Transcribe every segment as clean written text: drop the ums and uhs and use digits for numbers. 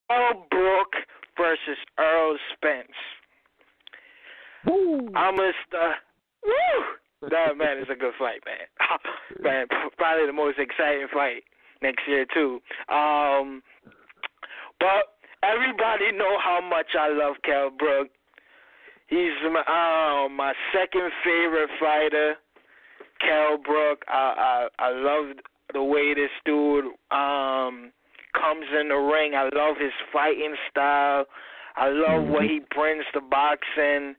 Kell Brook versus Errol Spence. Woo! I'm gonna start. Woo! That man is a good fight, man. Man, probably the most exciting fight next year too. But everybody know how much I love Kell Brook. He's my second favorite fighter. Kell Brook. I love the way this dude comes in the ring. I love his fighting style. I love what he brings to boxing.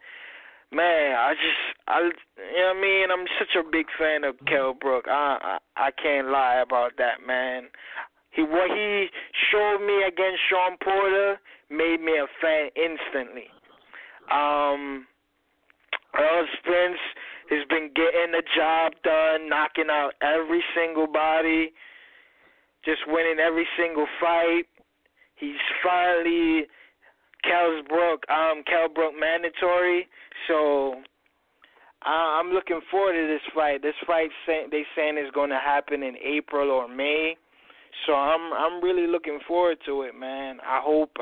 Man, you know what I mean? I'm such a big fan of Kell Brook. I can't lie about that, man. What he showed me against Sean Porter made me a fan instantly. Errol Spence has been getting the job done, knocking out every single body, just winning every single fight. He's finally Kell Brook mandatory. So I'm looking forward to this fight. This fight they saying is going to happen in April or May. So I'm really looking forward to it, man. I hope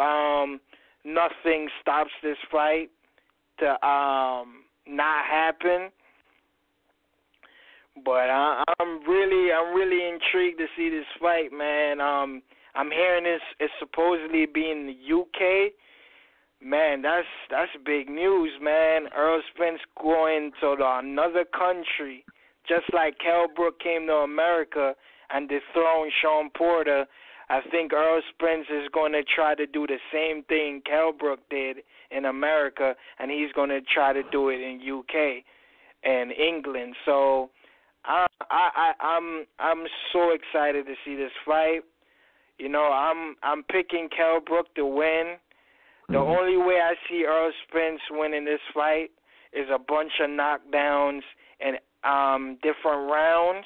nothing stops this fight to not happen. But I'm really intrigued to see this fight, man. I'm hearing this is supposedly being in the UK. Man, that's big news, man. Errol Spence going to another country, just like Kell Brook came to America and dethroned Sean Porter. I think Errol Spence is going to try to do the same thing Kell Brook did in America, and he's going to try to do it in UK and England. So I'm so excited to see this fight. You know, I'm picking Kell Brook to win. The only way I see Errol Spence winning this fight is a bunch of knockdowns and different rounds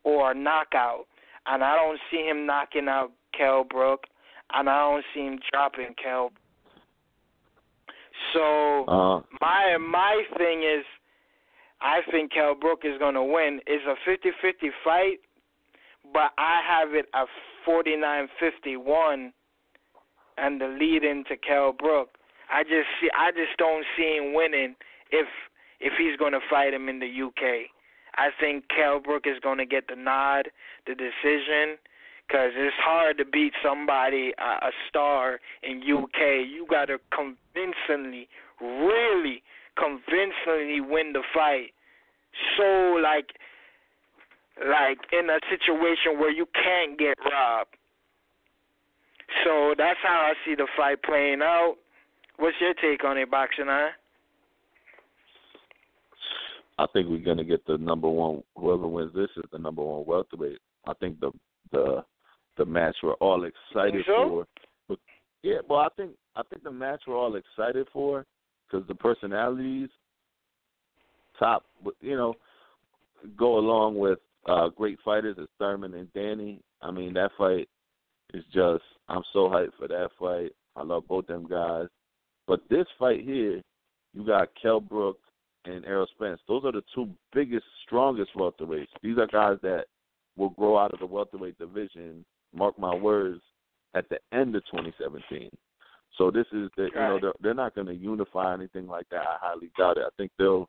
or a knockout. And I don't see him knocking out Kell Brook, and I don't see him dropping Kell. So my thing is, I think Kell Brook is going to win. It's a 50-50 fight, but I have it at 49-51 and the lead into Kell Brook. I just don't see him winning if he's going to fight him in the UK. I think Kell Brook is going to get the nod, the decision, because it's hard to beat somebody, a star in UK. You got to really convincingly win the fight. So like in a situation where you can't get robbed. So that's how I see the fight playing out. What's your take on it, Boxingeye? I think we're gonna get the number one. Whoever wins this is the number one welterweight. I think the match we're all excited for. But, yeah, well, I think the match we're all excited for because the personalities go along with great fighters as Thurman and Danny. I mean, that fight is just, I'm so hyped for that fight. I love both them guys. But this fight here, you got Kell Brook and Errol Spence. Those are the two biggest, strongest welterweights. These are guys that will grow out of the welterweight division, mark my words, at the end of 2017. So this is, they're not going to unify anything like that. I highly doubt it. I think they'll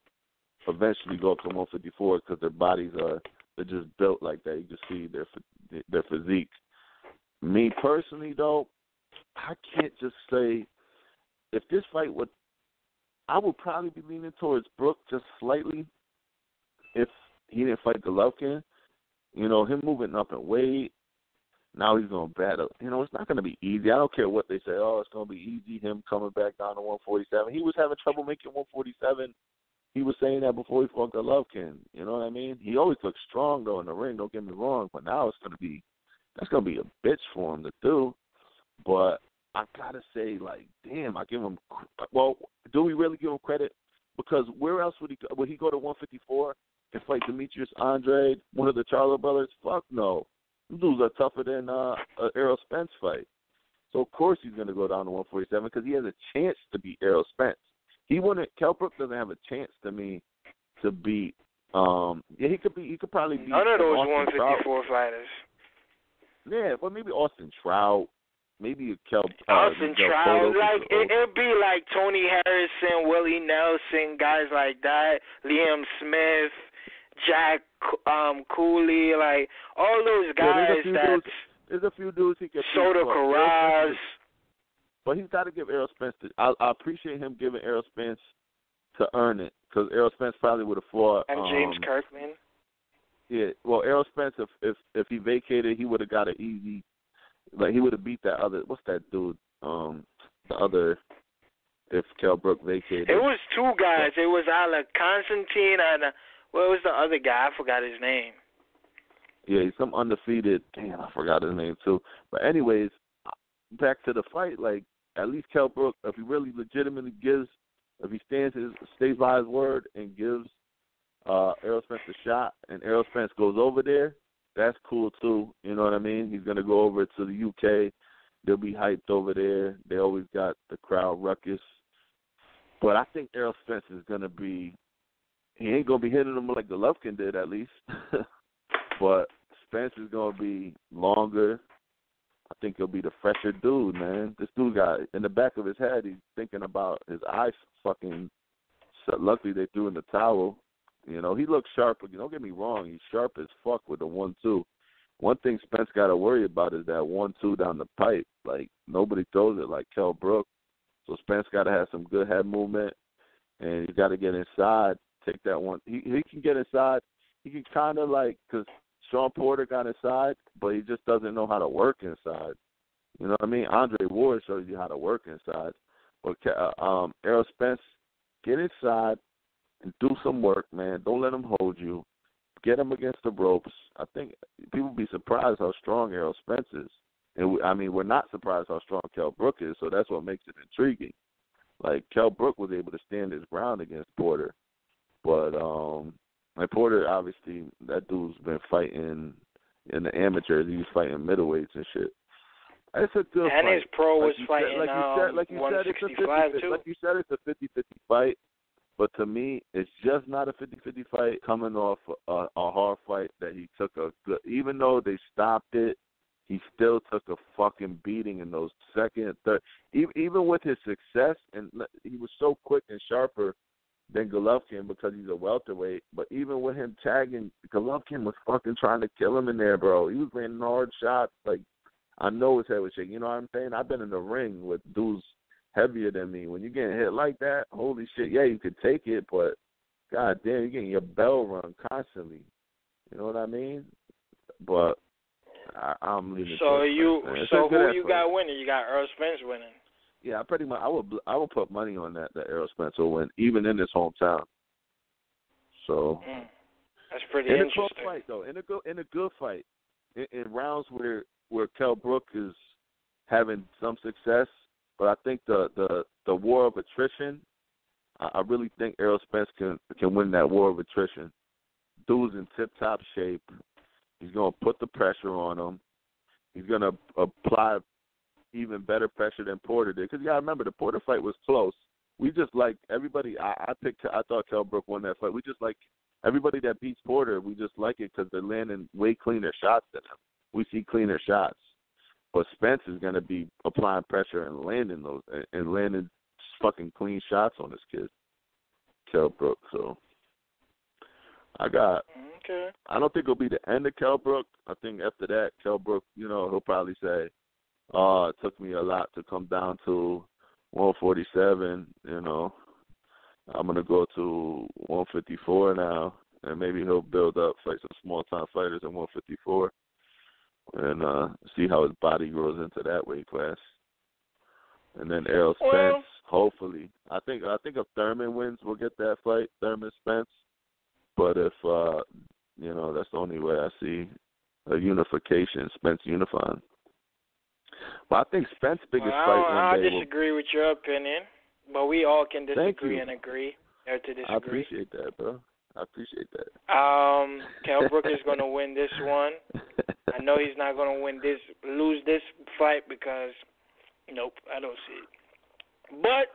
eventually go up to 154 because their bodies they're just built like that. You can see their physique. Me personally, though, I can't just say if this fight I would probably be leaning towards Brook just slightly if he didn't fight Golovkin. You know, him moving up in weight, now he's going to battle. You know, it's not going to be easy. I don't care what they say. Oh, it's going to be easy, him coming back down to 147. He was having trouble making 147. He was saying that before he fought Golovkin. You know what I mean? He always looked strong, though, in the ring. Don't get me wrong. But now that's going to be a bitch for him to do. But I got to say, like, damn, I give him – well, do we really give him credit? Because where else would he go? Would he go to 154 and fight Demetrius Andrade, one of the Charlo brothers? Fuck no. These dudes are tougher than an Errol Spence fight. So, of course, he's going to go down to 147 because he has a chance to beat Errol Spence. Kell Brook doesn't have a chance to beat he could probably beat none of those Austin 154 Trout. fighters. Yeah, well maybe Austin Trout, maybe a Kell Austin Trials, like it'd be like Tony Harrison, Willie Nelson, guys like that, Liam Smith, Jack Cooley, like all those guys. There's a few dudes he can. Soto Carras. But he's got to give Errol Spence. I appreciate him giving Errol Spence to earn it, because Errol Spence probably would have fought. And James Kirkman. Yeah, well, Errol Spence, if he vacated, he would have got an easy. Like, he would have beat that other, what's that dude? The other, if Kell Brook vacated. It was two guys. It was Alec Constantine and, what was the other guy? I forgot his name. Yeah, he's some undefeated. Damn, I forgot his name too. But anyways, back to the fight. Like, at least Kell Brook, if he really legitimately if he stays by his word and gives Errol Spence a shot, and Errol Spence goes over there, that's cool too. You know what I mean? He's gonna go over to the UK. They'll be hyped over there. They always got the crowd ruckus. But I think Errol Spence is gonna be. He ain't gonna be hitting him like Golovkin did, at least. But Spence is gonna be longer. I think he'll be the fresher dude, man. This dude got in the back of his head. He's thinking about his eyes. Fucking. So luckily they threw in the towel. You know, he looks sharp. Don't get me wrong. He's sharp as fuck with the 1-2. One thing Spence got to worry about is that 1-2 down the pipe. Like, nobody throws it like Kell Brook. So Spence got to have some good head movement, and you got to get inside, take that one. He can get inside. He can kind of like, because Sean Porter got inside, but he just doesn't know how to work inside. You know what I mean? Andre Ward shows you how to work inside. But Errol Spence, get inside and do some work, man. Don't let him hold you. Get him against the ropes. I think people be surprised how strong Errol Spence is. And we're not surprised how strong Kell Brook is, so that's what makes it intriguing. Like, Kell Brook was able to stand his ground against Porter. But like Porter, obviously, that dude's been fighting in the amateurs. He was fighting middleweights and shit. It's a good fight. And his pro was fighting 165 too. Like you said, it's a 50-50 fight. But to me, it's just not a 50-50 fight coming off a hard fight that he took a good – even though they stopped it, he still took a fucking beating in those second, third. Even with his success, and he was so quick and sharper than Golovkin because he's a welterweight. But even with him tagging, Golovkin was fucking trying to kill him in there, bro. He was landing hard shots. Like, I know his head was shaking. You know what I'm saying? I've been in the ring with dudes heavier than me. When you're getting hit like that, holy shit, yeah, you could take it, but god damn, you're getting your bell rung constantly. You know what I mean? But I'm leaving. So who you got winning? You got Errol Spence winning. Yeah, pretty much. I would put money on that Errol Spence will win, even in his hometown. So that's pretty interesting. In a good fight, though. In a good fight, in rounds where Kell Brook is having some success. But I think the war of attrition, I really think Errol Spence can win that war of attrition. Dude's in tip-top shape. He's going to put the pressure on him. He's going to apply even better pressure than Porter did. Because you got to remember, the Porter fight was close. We just like everybody. I thought Kell Brook won that fight. We just like everybody that beats Porter. We just like it because they're landing way cleaner shots than him. We see cleaner shots. But Spence is going to be applying pressure and landing fucking clean shots on this kid, Kell Brook. So I don't think it'll be the end of Kell Brook. I think after that, Kell Brook, he'll probably say, "Oh, it took me a lot to come down to 147. I'm going to go to 154 now," and maybe he'll build up, fight some small-time fighters at 154. And see how his body grows into that weight class. And then Errol Spence, hopefully. I think if Thurman wins, we'll get that fight, Thurman Spence. But if that's the only way I see a unification, Spence unifying. But I think Spence's biggest fight one day. I disagree with your opinion, but we all can disagree and agree or to disagree. I appreciate that, bro. I appreciate that. Kell Brook is going to win this one. I know he's not going to lose this fight because, nope, I don't see it. But